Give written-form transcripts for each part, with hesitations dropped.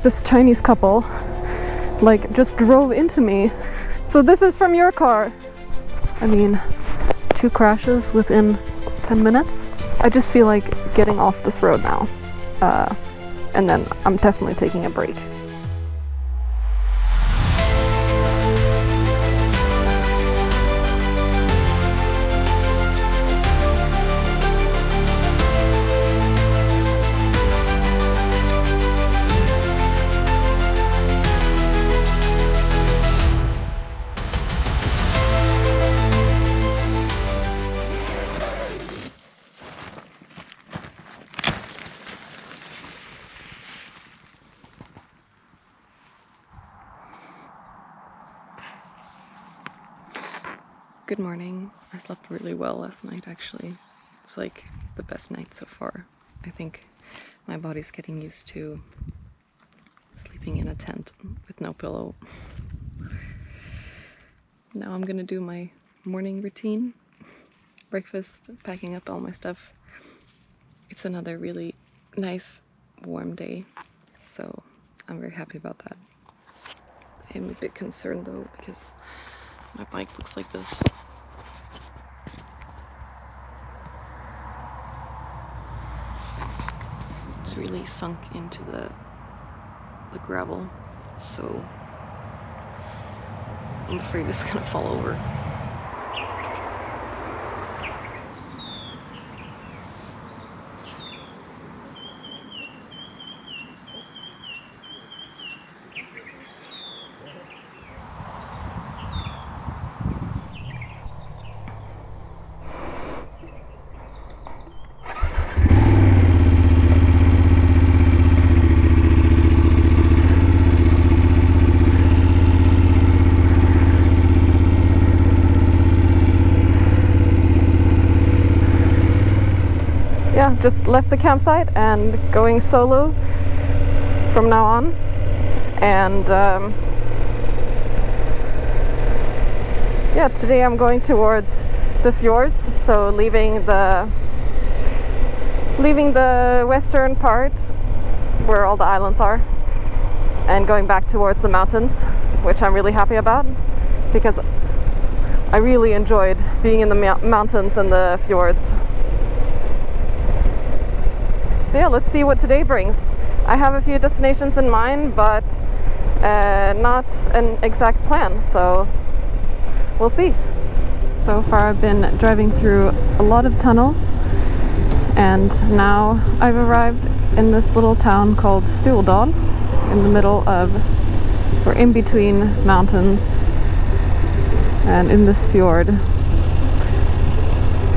this Chinese couple like just drove into me. So this is from your car. I mean, 2 crashes within 10 minutes. I just feel like getting off this road now. And then I'm definitely taking a break. Good morning. I slept really well last night, actually. It's like the best night so far. I think my body's getting used to sleeping in a tent with no pillow. Now I'm gonna do my morning routine. Breakfast, packing up all my stuff. It's another really nice, warm day, so I'm very happy about that. I'm a bit concerned though, because my bike looks like this. It's really sunk into the gravel, so I'm afraid it's gonna fall over. Yeah, just left the campsite and going solo from now on. And yeah, today I'm going towards the fjords, so leaving the western part where all the islands are and going back towards the mountains, which I'm really happy about because I really enjoyed being in the mountains and the fjords. So yeah, let's see what today brings. I have a few destinations in mind, but not an exact plan, so we'll see. So far I've been driving through a lot of tunnels, and now I've arrived in this little town called Stordal, in the middle of, or in between mountains and in this fjord.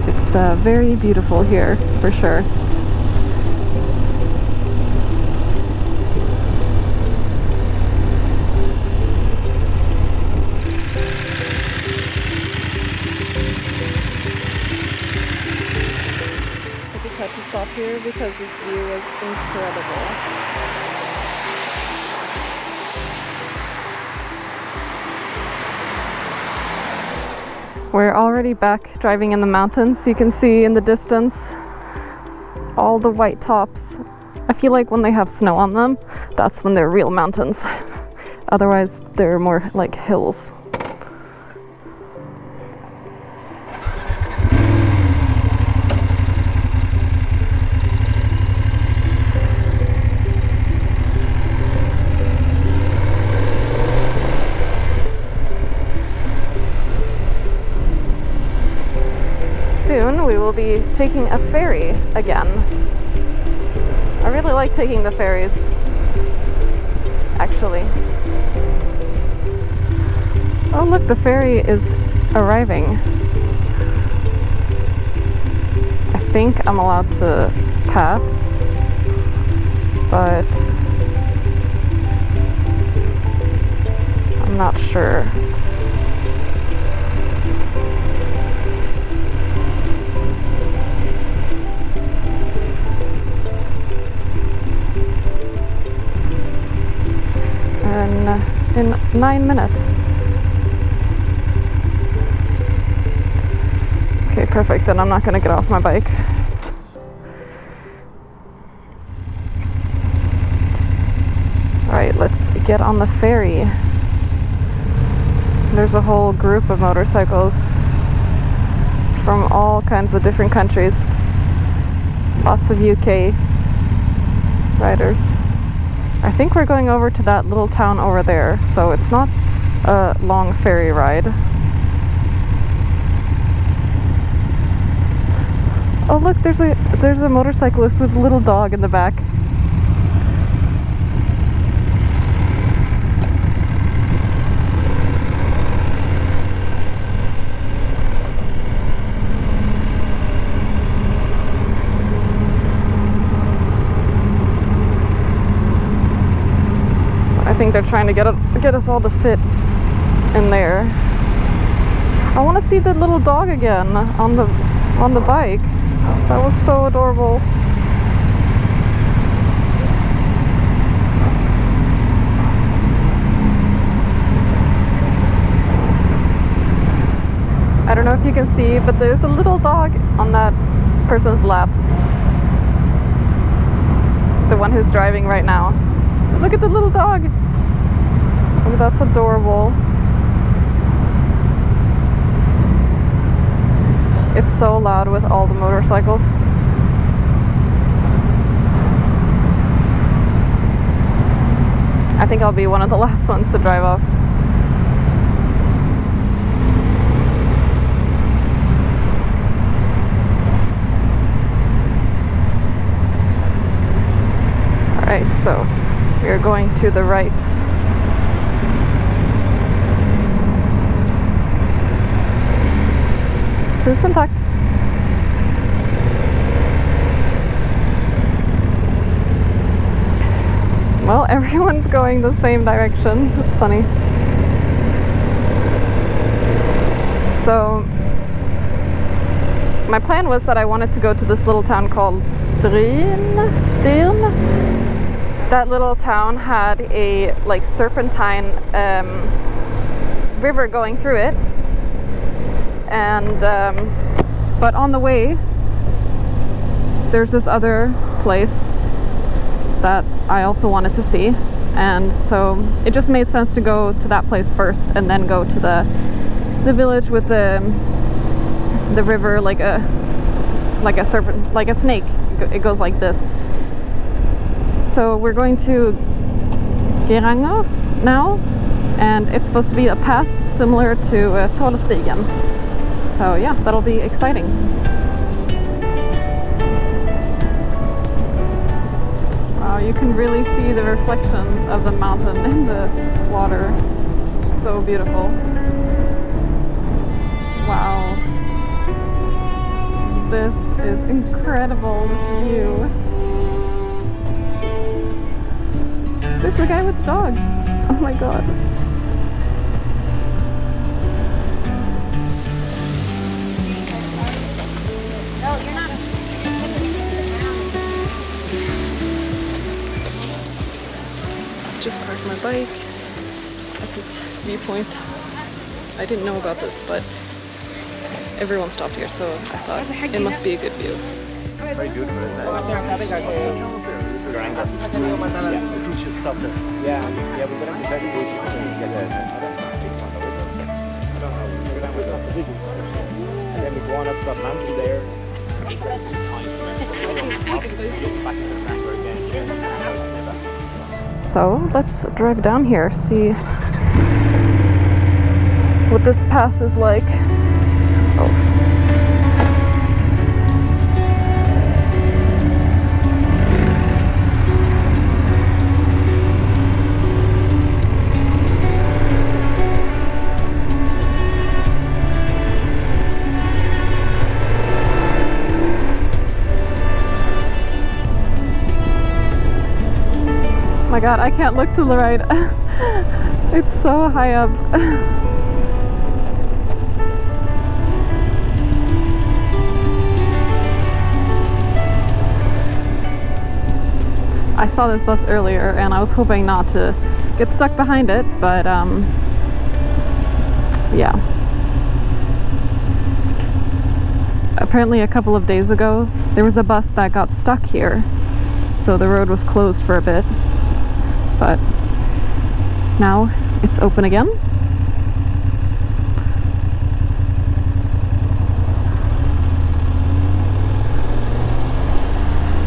It's very beautiful here, for sure. Stop here because this view is incredible. We're already back driving in the mountains. You can see in the distance all the white tops. I feel like when they have snow on them, that's when they're real mountains. Otherwise, they're more like hills. Soon we will be taking a ferry again. I really like taking the ferries, actually. Oh look, the ferry is arriving. I think I'm allowed to pass, but I'm not sure. In 9 minutes. Okay, perfect. Then I'm not going to get off my bike. Alright, get on the ferry. There's a whole group of motorcycles from all kinds of different countries. Lots of UK riders. I think we're going over to that little town over there, so it's not a long ferry ride. Oh look, there's a motorcyclist with a little dog in the back. I think they're trying to get us all to fit in there. I want to see the little dog again on the bike. That was so adorable. I don't know if you can see, but there's a little dog on that person's lap. The one who's driving right now. Look at the little dog. Oh, that's adorable. It's so loud with all the motorcycles. I think I'll be one of the last ones to drive off. Alright, so we're going to the right. Tusen tack. Well, everyone's going the same direction. That's funny. So, my plan was that I wanted to go to this little town called Stern. That little town had a like serpentine river going through it. And but on the way there's this other place that I also wanted to see, and so it just made sense to go to that place first and then go to the village with the river, like a serpent, like a snake. It goes like this. So we're going to Geiranger now, and it's supposed to be a pass similar to Tålestigen. So yeah, that'll be exciting. Wow, you can really see the reflection of the mountain in the water. So beautiful. Wow. This is incredible, this view. There's the guy with the dog. Oh my god. Just parked my bike at this viewpoint. I didn't know about this, but everyone stopped here, so I thought it must be a good view. Very good for it. Yeah, we're gonna be very busy to get a I don't know. We're gonna have a big and then we go on up that mountain there. So let's drive down here, see what this pass is like. Oh. Oh my god, I can't look to the right. It's so high up. I saw this bus earlier and I was hoping not to get stuck behind it, but yeah. Apparently a couple of days ago there was a bus that got stuck here, so the road was closed for a bit. But Now it's open again.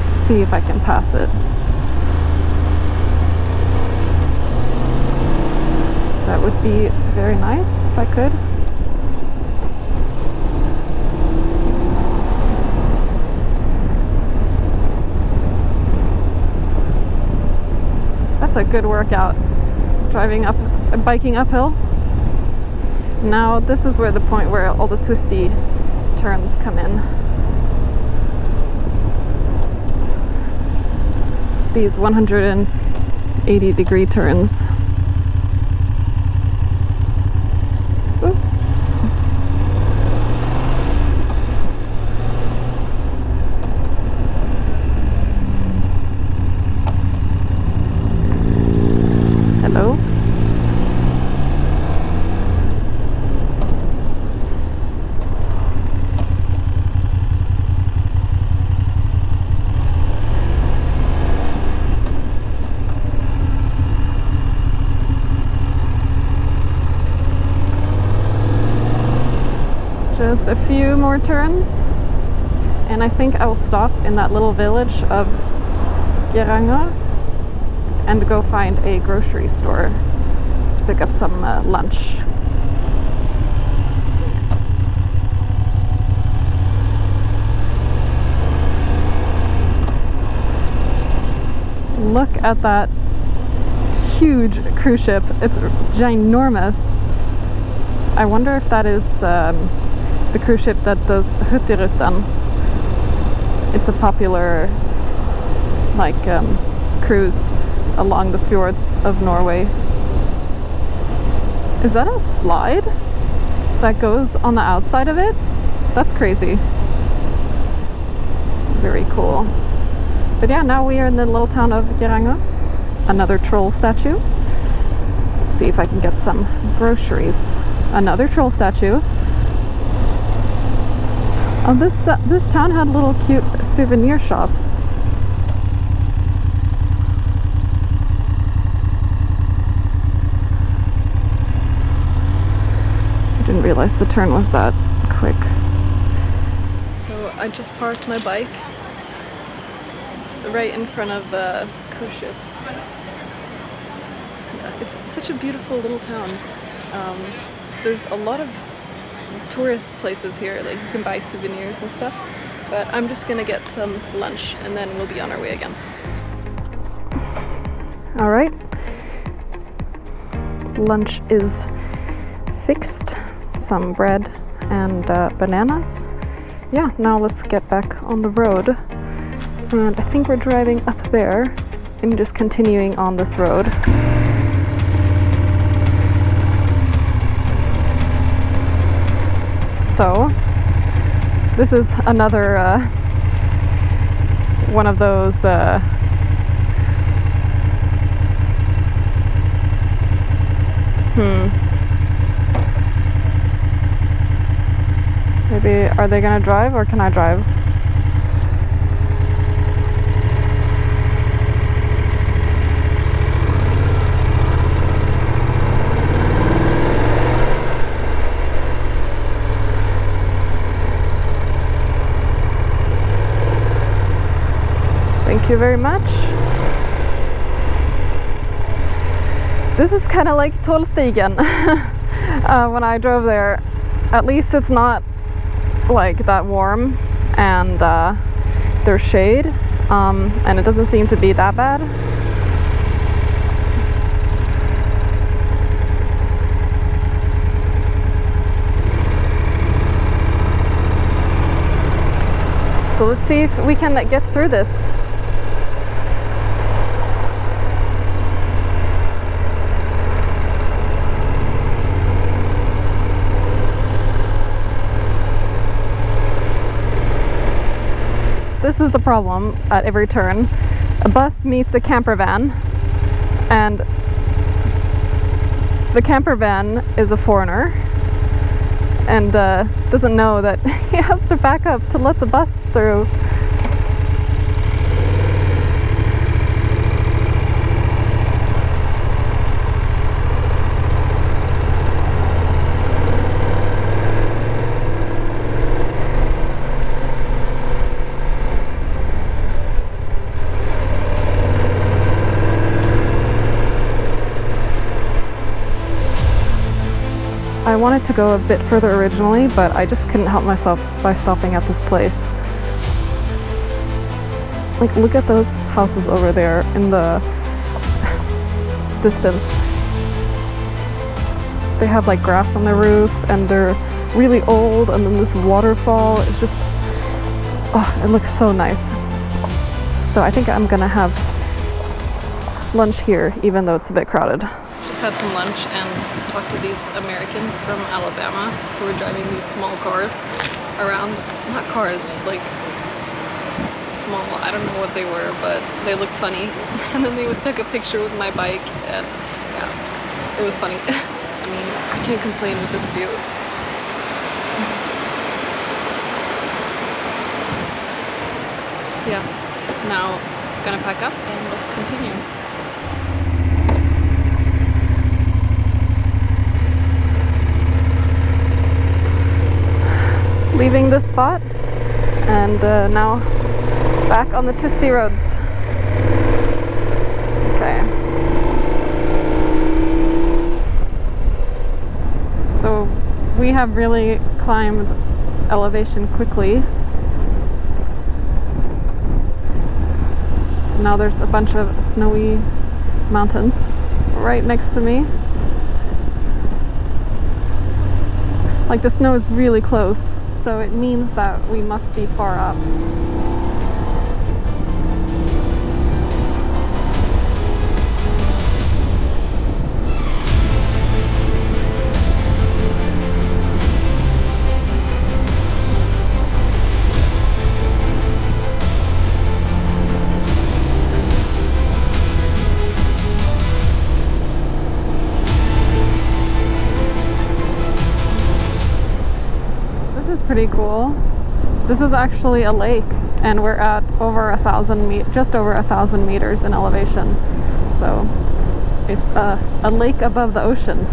Let's see if I can pass it. That would be very nice if I could. That's a good workout, biking uphill. Now this is where the point where all the twisty turns come in. These 180-degree turns. Ooh. Hello. Just a few more turns, and I think I will stop in that little village of Geiranger and go find a grocery store to pick up some lunch. Look at that huge cruise ship. It's ginormous. I wonder if that is the cruise ship that does Hurtigruten. It's a popular cruise along the fjords of Norway. Is that a slide that goes on the outside of it? That's crazy. Very cool. But yeah, now we are in the little town of Geiranger. Another troll statue. Let's see if I can get some groceries. Another troll statue. Oh, this town had little cute souvenir shops. I didn't realize the turn was that quick. So I just parked my bike right in front of the cruise ship. Yeah, it's such a beautiful little town. There's a lot of tourist places here, like you can buy souvenirs and stuff, but I'm just gonna get some lunch and then we'll be on our way again. All right, lunch is fixed, some bread and bananas. Yeah, now let's get back on the road, and I think we're driving up there and just continuing on this road. So this is another one of those maybe, are they gonna drive or can I drive? Thank you very much. This is kind of like Tollstigen. When I drove there, at least it's not like that warm, and there's shade, and it doesn't seem to be that bad. So let's see if we can get through this. This is the problem at every turn. A bus meets a camper van, and the camper van is a foreigner and doesn't know that he has to back up to let the bus through. wanted to go a bit further originally, but I just couldn't help myself by stopping at this place. Like, look at those houses over there in the distance. They have like grass on their roof and they're really old, and then this waterfall is just, oh, it looks so nice. So I think I'm gonna have lunch here, even though it's a bit crowded. Just had some lunch and talked to these Americans from Alabama who were driving these small cars around, not cars, just like small, I don't know what they were, but they looked funny. And then they took a picture with my bike, and yeah, it was funny. I mean, I can't complain with this view. So yeah, now I'm gonna pack up and let's continue. Leaving this spot, and now back on the twisty roads. Okay. So we have really climbed elevation quickly. Now there's a bunch of snowy mountains right next to me. Like, the snow is really close, so it means that we must be far up. Pretty cool. This is actually a lake, and we're at over 1,000 just over 1,000 meters in elevation. So it's a lake above the ocean.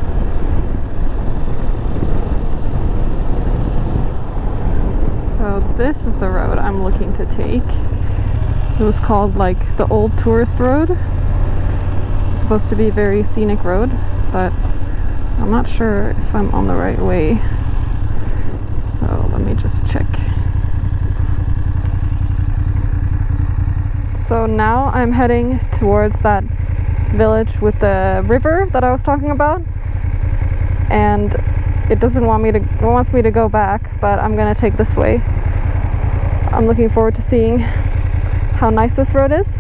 So this is the road I'm looking to take. It was called like the old tourist road. It's supposed to be a very scenic road, but I'm not sure if I'm on the right way. So let me just check. So now I'm heading towards that village with the river that I was talking about, and it wants me to go back, but I'm gonna take this way. I'm looking forward to seeing how nice this road is.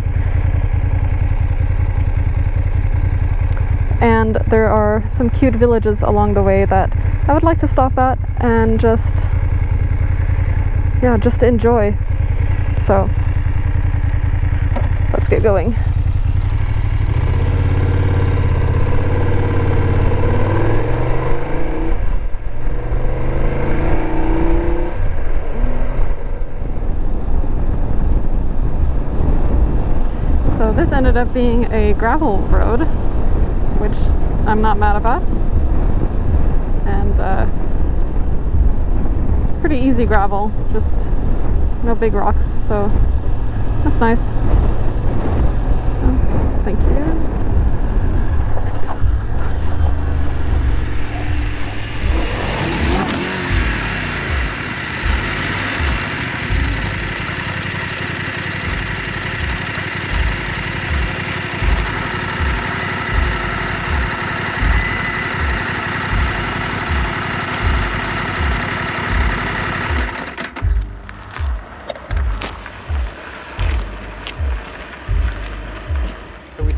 And there are some cute villages along the way that I would like to stop at and just enjoy. So let's get going. So this ended up being a gravel road, which I'm not mad about. And it's pretty easy gravel, just no big rocks, so that's nice. Oh, thank you.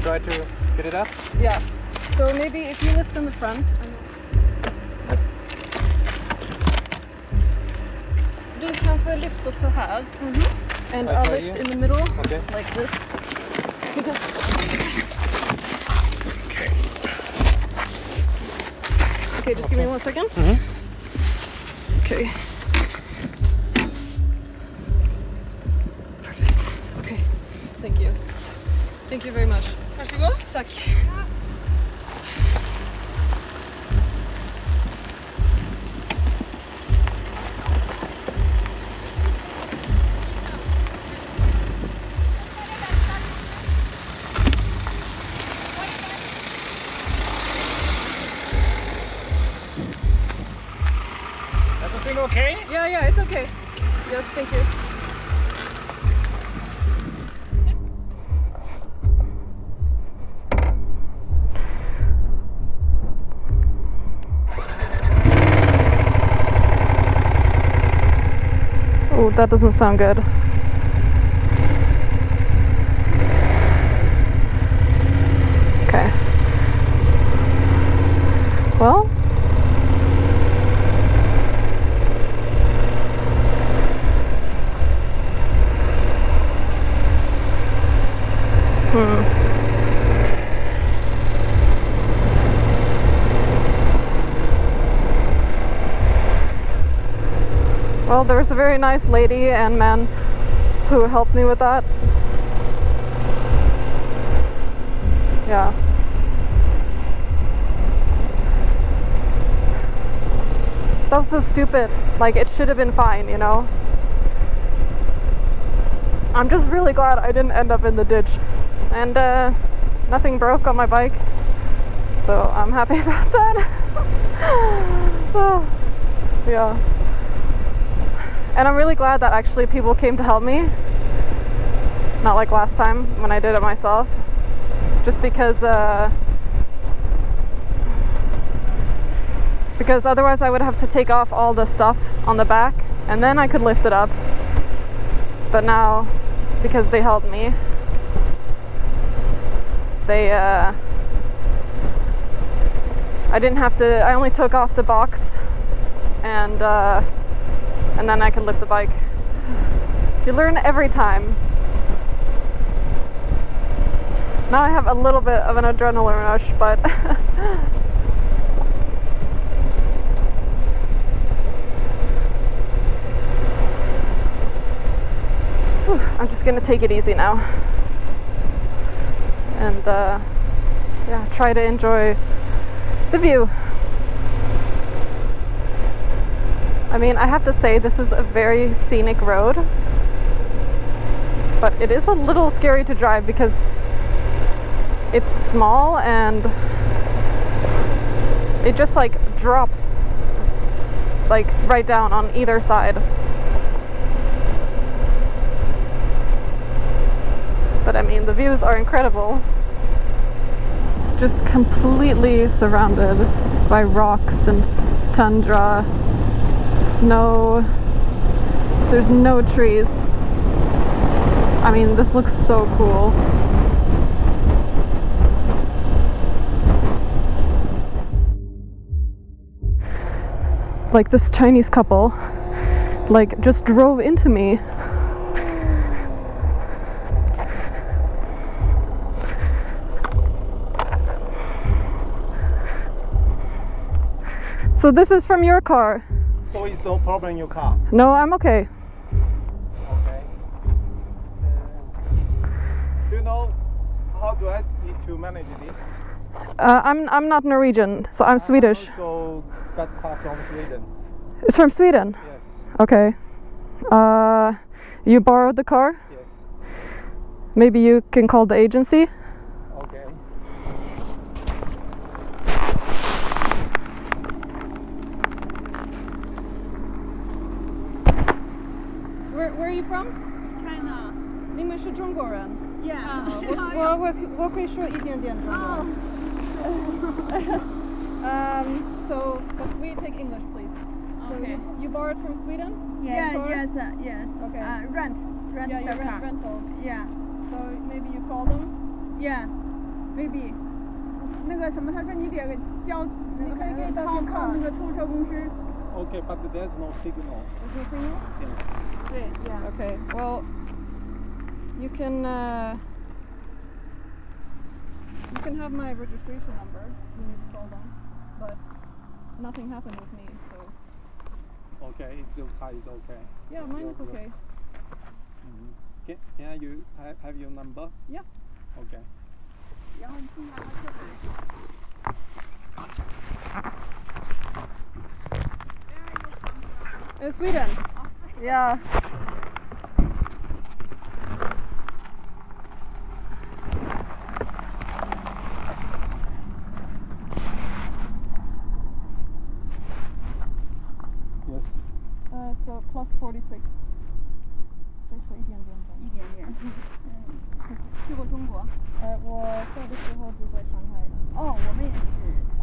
Try to get it up? Yeah. So maybe if you lift in the front. Du kan få lyfta så här. And I'll lift in the middle, okay, like this. Okay. Okay, just give me 1 second. Okay. Perfect. Okay. Thank you. Thank you very much. Varsågod. Tack. Everything okay? Yeah, it's okay. Yes, thank you. Oh, that doesn't sound good. Okay. Well, well, there was a very nice lady and man who helped me with that. Yeah. That was so stupid. Like, it should have been fine, you know? I'm just really glad I didn't end up in the ditch. And nothing broke on my bike. So I'm happy about that. Oh, yeah. And I'm really glad that actually people came to help me. Not like last time when I did it myself. Just because otherwise I would have to take off all the stuff on the back and then I could lift it up. But now, because they helped me, I didn't have to, I only took off the box and then I could lift the bike. You learn every time. Now I have a little bit of an adrenaline rush, but I'm just gonna take it easy now and yeah, try to enjoy the view. I mean, I have to say this is a very scenic road, but it is a little scary to drive because it's small and it just like drops like right down on either side. But I mean, the views are incredible. Just completely surrounded by rocks and tundra, snow. There's no trees. I mean, this looks so cool. Like this Chinese couple, like just drove into me. So this is from your car? So it's no problem in your car? No, I'm okay. Okay. Do you know how do I need to manage this? I'm not Norwegian, so I'm Swedish. So got car from Sweden. It's from Sweden? Yes. Okay. You borrowed the car? Yes. Maybe you can call the agency? Okay. Where are you from? China. 你们是中国人？ Yeah. 我可以说一点点中文。So, but we take English, please. Okay. So you borrowed from Sweden? Yeah, This car? yes. Okay. Rent Yeah, you the car. rent rental. Yeah, So maybe you call them? yeah, maybe. 那个什么，他说你得交那个可以到电话靠那个出租车公司。 Okay, but there's no signal. Is there a signal? Yes. Yeah. Okay. Well, you can have my registration number when you call them, but nothing happened with me, so Okay, it's your car is okay. yeah, mine is okay. Can you have your number? Yeah. Okay. 然后你进来他车牌。 In Sweden. Yeah. Yes. So plus 46. 再说一点点吧。一点点。去过中国？我在的时候住在上海。哦，我们也是。哦，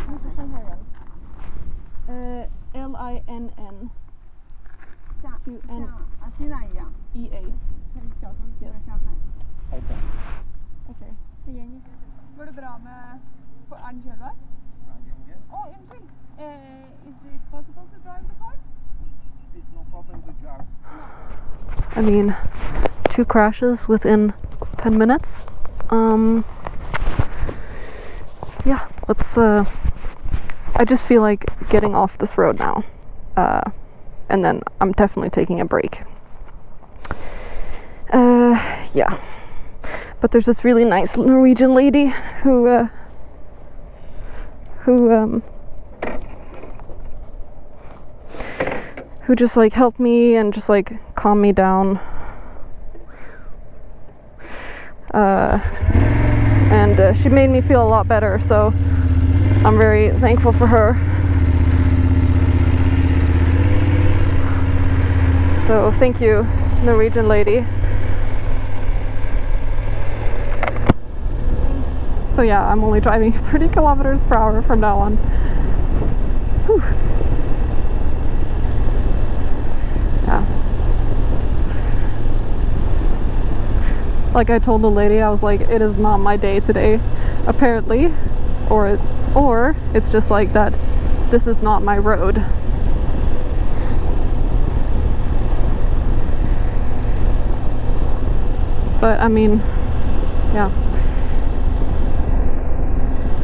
你是上海人。LINN。像 Athena 一样。EA。他小时候住在上海。好的。 OK。 Går det bra med kjølvar? Oh, unnskyld. Is it possible to drive the car? It's no problem to drive. I mean, 2 crashes within 10 minutes. Yeah, let's. I just feel like getting off this road now, and then I'm definitely taking a break. Yeah, but there's this really nice Norwegian lady who just like helped me and just like calmed me down. And she made me feel a lot better, so I'm very thankful for her. So thank you, Norwegian lady. So yeah, I'm only driving 30 kilometers per hour from now on. Whew. Yeah. Like I told the lady, I was like, it is not my day today, apparently, or it's just like that. This is not my road. But I mean, yeah.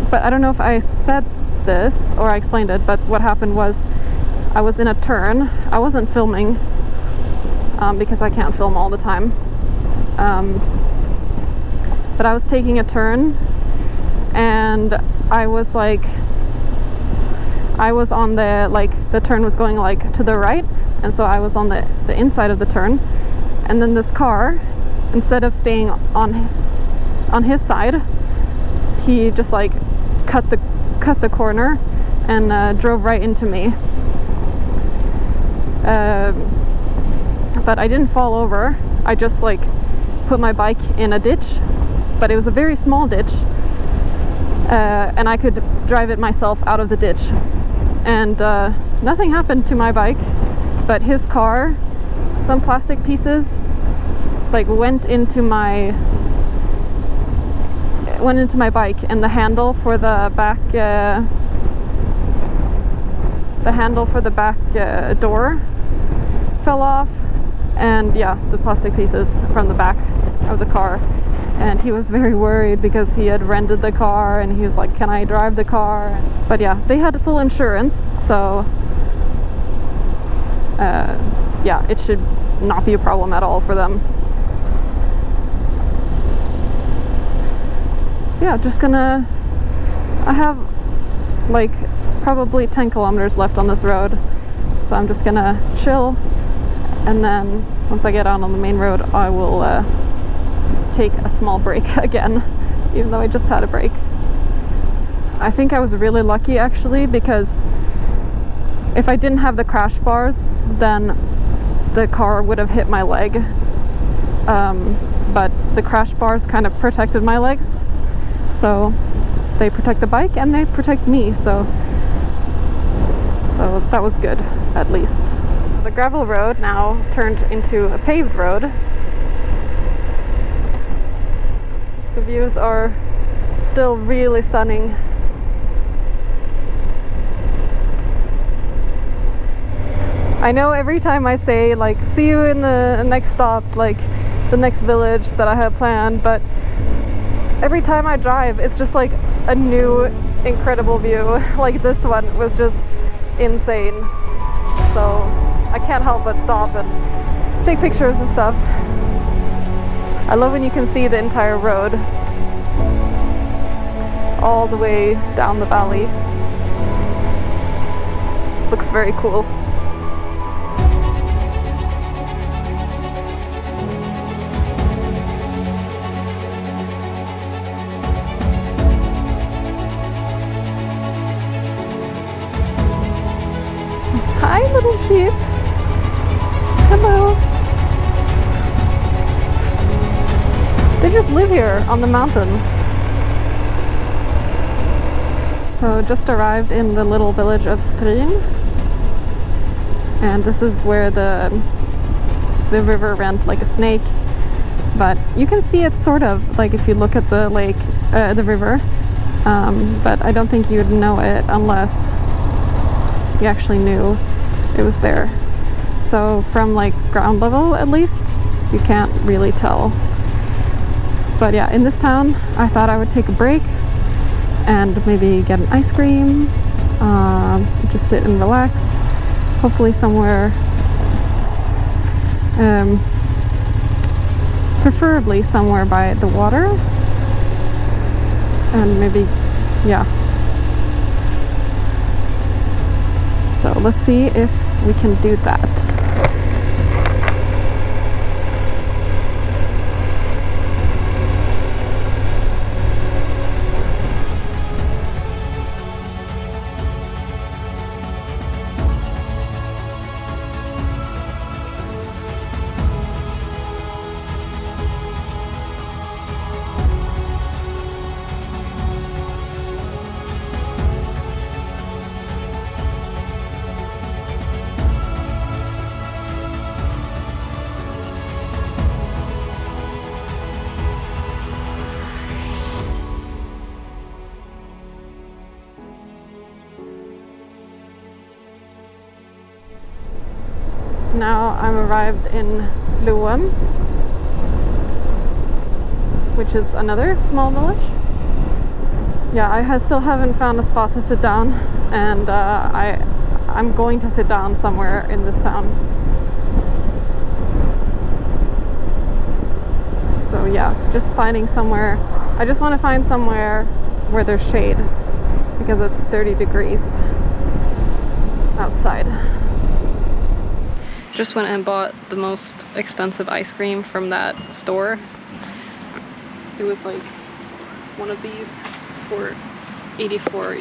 But I don't know if I said this or I explained it, but what happened was I was in a turn. I wasn't filming because I can't film all the time. But I was taking a turn and I was on the, like, the turn was going like to the right, and so I was on the inside of the turn, and then this car, instead of staying on his side, he just like cut the corner and drove right into me. But I didn't fall over. I just like put my bike in a ditch, but it was a very small ditch, and I could drive it myself out of the ditch, and nothing happened to my bike, but his car, some plastic pieces like went into my bike, and the handle for the back door fell off, and yeah, the plastic pieces from the back of the car. And he was very worried because he had rented the car, and he was like, can I drive the car? But yeah, they had full insurance, so yeah, it should not be a problem at all for them. So yeah, I have like probably 10 kilometers left on this road, so I'm just gonna chill, and then once I get out on the main road, I will take a small break again, even though I just had a break. I think I was really lucky actually, because if I didn't have the crash bars, then the car would have hit my leg, but the crash bars kind of protected my legs, so they protect the bike and they protect me, so that was good, at least. The gravel road now turned into a paved road. The views are still really stunning. I know every time I say like, see you in the next stop, like the next village that I have planned, but every time I drive, it's just like a new incredible view. Like this one was just insane. So I can't help but stop and take pictures and stuff. I love when you can see the entire road all the way down the valley. Looks very cool. Hi, little sheep. Hello. They just live here on the mountain. So just arrived in the little village of Stryn, and this is where the river ran like a snake. But you can see it sort of like if you look at the lake, the river. But I don't think you'd know it unless you actually knew it was there. So from like ground level at least, you can't really tell. But yeah, in this town, I thought I would take a break and maybe get an ice cream, just sit and relax. Hopefully somewhere, preferably somewhere by the water. And maybe, yeah. So let's see if we can do that. Now I'm arrived in Loen, which is another small village. Yeah, I still haven't found a spot to sit down, and I'm going to sit down somewhere in this town. So yeah, just finding somewhere. I just want to find somewhere where there's shade, because it's 30 degrees outside. Just went and bought the most expensive ice cream from that store. It was like one of these for 84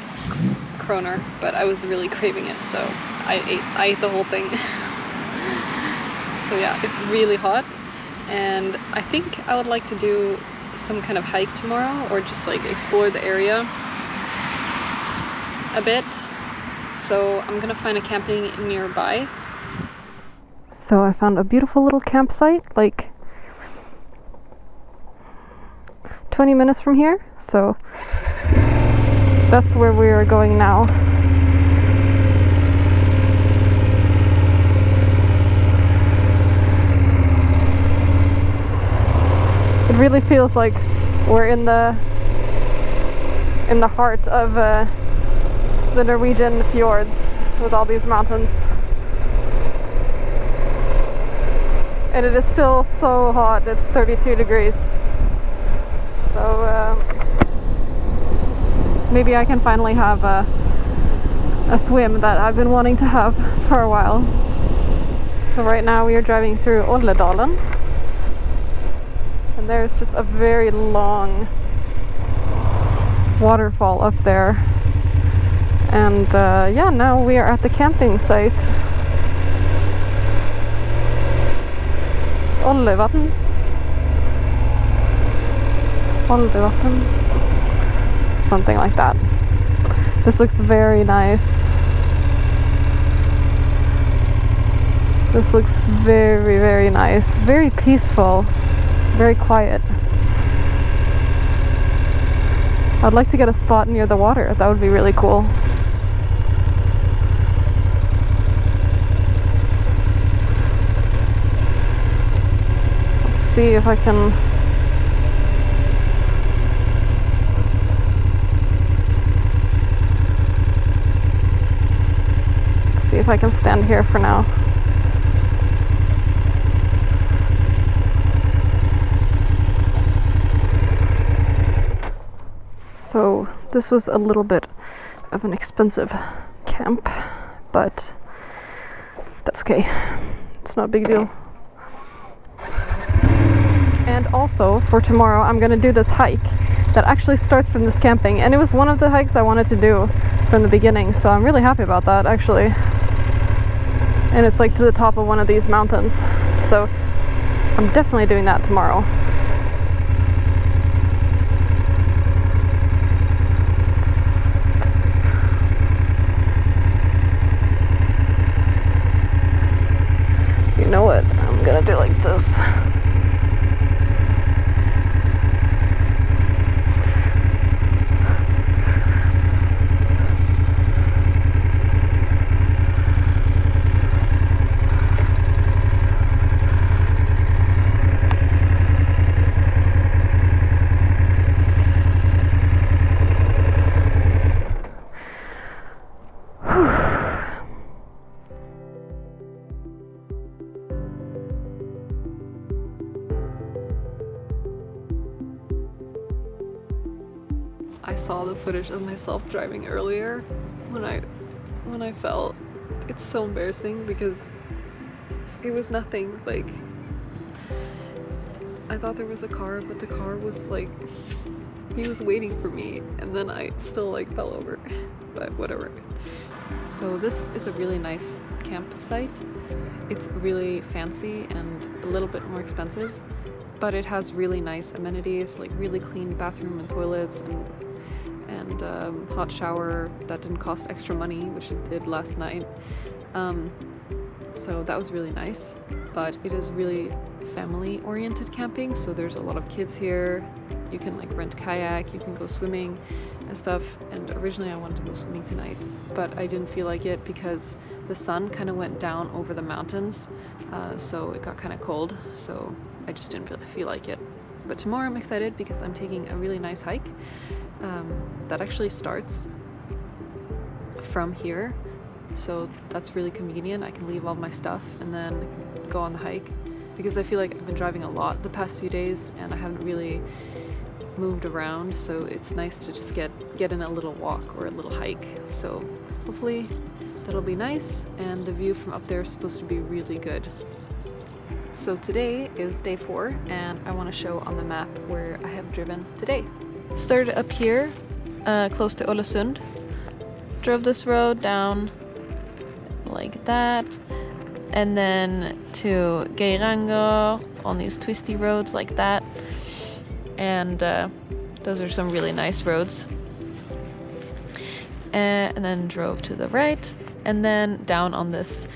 kroner, but I was really craving it, so I ate the whole thing. So yeah, it's really hot, and I think I would like to do some kind of hike tomorrow, or just like explore the area a bit. So I'm gonna find a camping nearby. So I found a beautiful little campsite, like 20 minutes from here. So that's where we are going now. It really feels like we're in the heart of the Norwegian fjords with all these mountains. And it is still so hot, it's 32 degrees. So maybe I can finally have a swim that I've been wanting to have for a while. So right now we are driving through Olledalen. And there's just a very long waterfall up there. And yeah, now we are at the camping site. Olledalen. Something like that. This looks very nice. This looks very, very nice. Very peaceful. Very quiet. I'd like to get a spot near the water. That would be really cool. See if I can stand here for now. So this was a little bit of an expensive camp, but that's okay. It's not a big deal. And also for tomorrow I'm gonna do this hike that actually starts from this camping, and it was one of the hikes I wanted to do from the beginning, so I'm really happy about that actually. And it's like to the top of one of these mountains. So I'm definitely doing that tomorrow. You know what? I'm gonna do like this. I saw the footage of myself driving earlier when I fell. It's so embarrassing because it was nothing. Like, I thought there was a car, but the car was like, he was waiting for me, and then I still like fell over, but whatever. So this is a really nice campsite. It's really fancy and a little bit more expensive, but it has really nice amenities, like really clean bathroom and toilets, and hot shower that didn't cost extra money, which it did last night. So that was really nice, but it is really family oriented camping, so there's a lot of kids here. You can like rent kayak, you can go swimming and stuff, and originally I wanted to go swimming tonight, but I didn't feel like it because the sun kind of went down over the mountains, so it got kind of cold, so I just didn't really feel like it. But tomorrow I'm excited because I'm taking a really nice hike that actually starts from here, so that's really convenient. I can leave all my stuff and then go on the hike, because I feel like I've been driving a lot the past few days and I haven't really moved around, so it's nice to just get in a little walk or a little hike. So hopefully that'll be nice, and the view from up there is supposed to be really good. So today is day 4, and I want to show on the map where I have driven today. Started up here, close to Ålesund. Drove this road down like that, and then to Geiranger on these twisty roads like that. And those are some really nice roads. And then drove to the right, and then down on this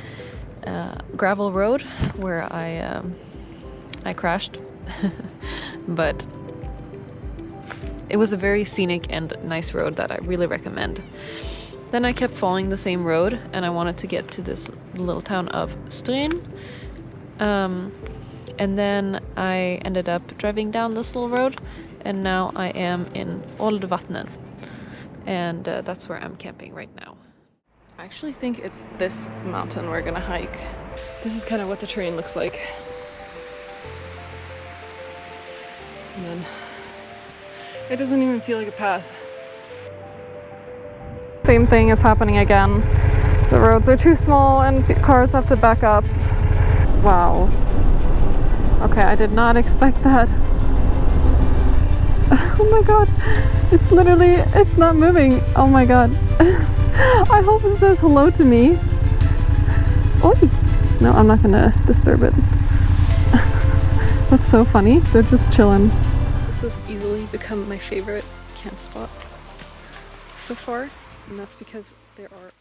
gravel road where I crashed. But it was a very scenic and nice road that I really recommend. Then I kept following the same road, and I wanted to get to this little town of Stryn. And then I ended up driving down this little road, and now I am in Ålvatnen, and that's where I'm camping right now. I actually think it's this mountain we're gonna hike. This is kind of what the terrain looks like. And then it doesn't even feel like a path. Same thing is happening again. The roads are too small and cars have to back up. Wow. Okay, I did not expect that. Oh my god. It's literally, it's not moving. Oh my god. I hope it says hello to me. Oi! No, I'm not gonna disturb it. That's so funny. They're just chilling. This has easily become my favorite camp spot so far, and that's because there are